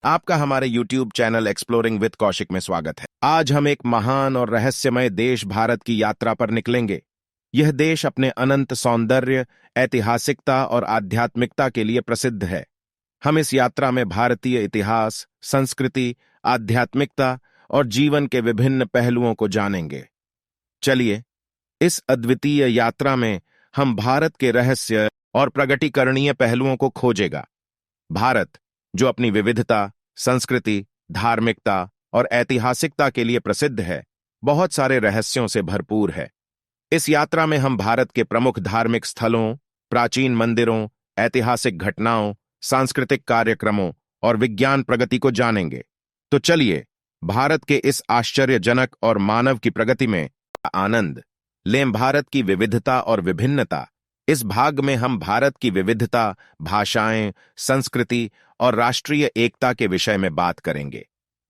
आपका हमारे YouTube channel exploring with Kaushik में स्वागत है। आज हम एक महान और रहस्यमय देश भारत की यात्रा पर निकलेंगे। यह देश अपने अनंत सौंदर्य, ऐतिहासिकता और आध्यात्मिकता के लिए प्रसिद्ध है। हम इस यात्रा में भारतीय इतिहास, संस्कृति, आध्यात्मिकता और जीवन के विभिन्न पहलुओं को जानेंगे। चलिए, इस अद्वितीय यात्रा में हम भारत के रहस्य और प्रगटीकरणीय पहलुओं को खोजेगा। भारत, जो अपनी विविधता, संस्कृति, धार्मिकता और ऐतिहासिकता के लिए प्रसिद्ध है, बहुत सारे रहस्यों से भरपूर है। इस यात्रा में हम भारत के प्रमुख धार्मिक स्थलों, प्राचीन मंदिरों, ऐतिहासिक घटनाओं, सांस्कृतिक कार्यक्रमों और विज्ञान प्रगति को जानेंगे। तो चलिए, भारत के इस आश्चर्यजनक और मानव की प्रगति में आनंद लें। भारत की विविधता और विभिन्नता। इस भाग में हम भारत की विविधता, भाषाएं, संस्कृति और राष्ट्रीय एकता के विषय में बात करेंगे।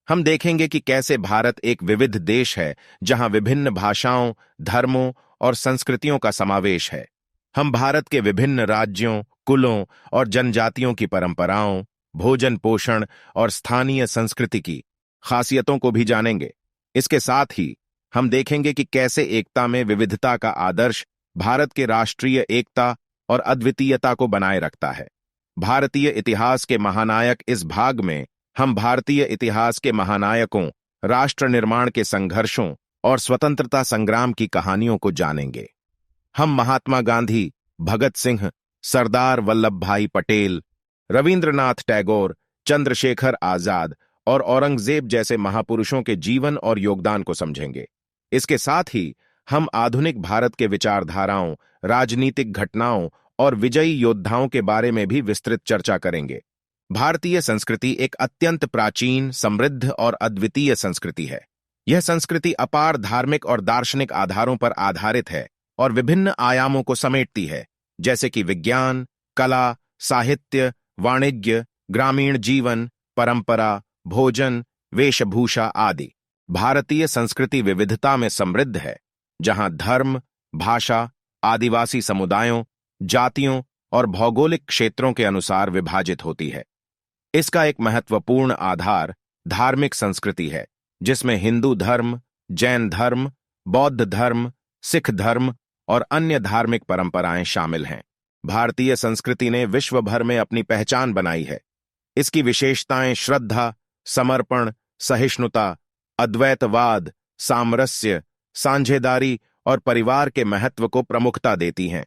हम देखेंगे कि कैसे भारत एक विविध देश है जहां विभिन्न भाषाओं, धर्मों और संस्कृतियों का समावेश है। हम भारत के विभिन्न राज्यों, कुलों और जनजातियों की परंपराओं, भोजन पोषण और स्थानीय संस्कृति की खासियतों को भी जानेंगे। इसके साथ ही हम देखेंगे कि कैसे एकता में विविधता का आदर्श भारत के राष्ट्रीय एकता और अद्वितीयता को बनाए रखता है। भारतीय इतिहास के महानायक। इस भाग में हम भारतीय इतिहास के महानायकों, राष्ट्र निर्माण के संघर्षों और स्वतंत्रता संग्राम की कहानियों को जानेंगे। हम महात्मा गांधी, भगत सिंह, सरदार वल्लभ भाई पटेल, रविंद्रनाथ टैगोर, चंद्रशेखर आजाद और औरंगजेब जैसे महापुरुषों के जीवन और योगदान को समझेंगे। इसके साथ ही हम आधुनिक भारत के विचारधाराओं, राजनीतिक घटनाओं और विजयी योद्धाओं के बारे में भी विस्तृत चर्चा करेंगे। भारतीय संस्कृति एक अत्यंत प्राचीन, समृद्ध और अद्वितीय संस्कृति है। यह संस्कृति अपार धार्मिक और दार्शनिक आधारों पर आधारित है और विभिन्न आयामों को समेटती है, जैसे कि विज्ञान, कला, साहित्य, वाणिज्य, ग्रामीण जीवन, परंपरा, भोजन, वेशभूषा आदि। भारतीय संस्कृति विविधता में समृद्ध है, जहां धर्म, भाषा, आदिवासी समुदायों, जातियों और भौगोलिक क्षेत्रों के अनुसार विभाजित होती है। इसका एक महत्वपूर्ण आधार धार्मिक संस्कृति है, जिसमें हिंदू धर्म, जैन धर्म, बौद्ध धर्म, सिख धर्म और अन्य धार्मिक परंपराएं शामिल हैं। भारतीय संस्कृति ने विश्व भर में अपनी पहचान बनाई है। इसकी विशेषताएं श्रद्धा, समर्पण, सहिष्णुता, अद्वैतवाद, सामरस्य, साझेदारी और परिवार के महत्व को प्रमुखता देती हैं।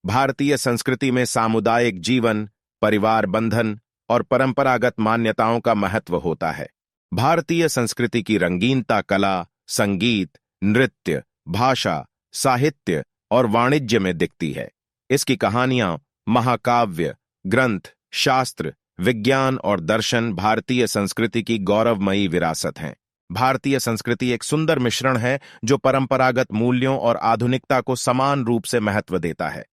भारतीय संस्कृति में सामुदायिक जीवन, परिवार बंधन और परंपरागत मान्यताओं का महत्व होता है। भारतीय संस्कृति की रंगीनता कला, संगीत, नृत्य, भाषा, साहित्य और वाणिज्य में दिखती है। इसकी कहानियां, महाकाव्य, ग्रंथ, शास्त्र, विज्ञान और दर्शन भारतीय संस्कृति की गौरवमयी विरासत हैं। भारतीय संस्कृति एक सुंदर मिश्रण है जो परंपरागत मूल्यों और आधुनिकता को समान रूप से महत्व देता है।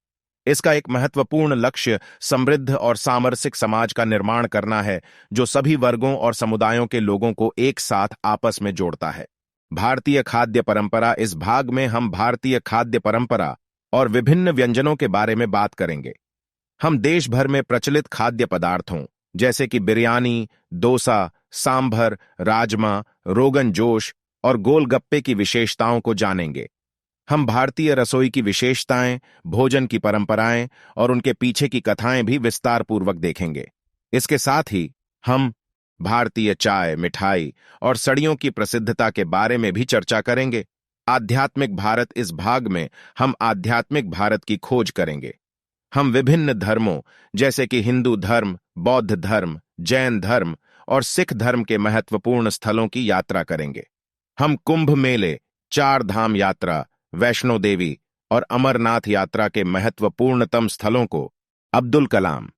इसका एक महत्वपूर्ण लक्ष्य समृद्ध और सामरसिक समाज का निर्माण करना है, जो सभी वर्गों और समुदायों के लोगों को एक साथ आपस में जोड़ता है। भारतीय खाद्य परंपरा। इस भाग में हम भारतीय खाद्य परंपरा और विभिन्न व्यंजनों के बारे में बात करेंगे। हम देश भर में प्रचलित खाद्य पदार्थों जैसे कि बिरयानी, डोसा, सांभर, राजमा, रोगन जोश और गोलगप्पे की विशेषताओं को जानेंगे। हम भारतीय रसोई की विशेषताएं, भोजन की परंपराएं और उनके पीछे की कथाएं भी विस्तारपूर्वक देखेंगे। इसके साथ ही हम भारतीय चाय, मिठाई और सड़ियों की प्रसिद्धता के बारे में भी चर्चा करेंगे। आध्यात्मिक भारत। इस भाग में हम आध्यात्मिक भारत की खोज करेंगे। हम विभिन्न धर्मों जैसे कि हिंदू धर्म, बौद्ध धर्म, जैन धर्म और सिख धर्म के महत्वपूर्ण स्थलों की यात्रा करेंगे। हम कुंभ मेले, चार धाम यात्रा, वैष्णो देवी और अमरनाथ यात्रा के महत्वपूर्णतम स्थलों को, अब्दुल कलाम।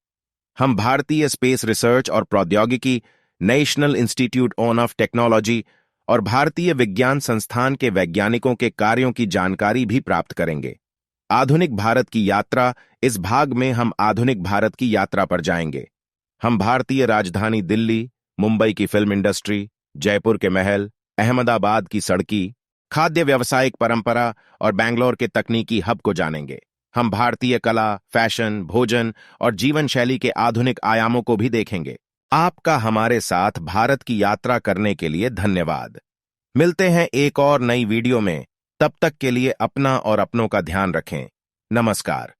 हम भारतीय स्पेस रिसर्च और प्रौद्योगिकी, नेशनल इंस्टीट्यूट ऑफ टेक्नोलॉजी और भारतीय विज्ञान संस्थान के वैज्ञानिकों के कार्यों की जानकारी भी प्राप्त करेंगे। आधुनिक भारत की यात्रा। इस भाग में हम आधुनिक भारत की यात्रा पर जाएंगे। हम भारतीय राजधानी दिल्ली, मुंबई की फिल्म इंडस्ट्री, जयपुर के महल, अहमदाबाद की सड़की, खाद्य व्यावसायिक परंपरा और बैंगलोर के तकनीकी हब को जानेंगे। हम भारतीय कला, फैशन, भोजन और जीवन शैली के आधुनिक आयामों को भी देखेंगे। आपका हमारे साथ भारत की यात्रा करने के लिए धन्यवाद। मिलते हैं एक और नई वीडियो में। तब तक के लिए अपना और अपनों का ध्यान रखें। नमस्कार।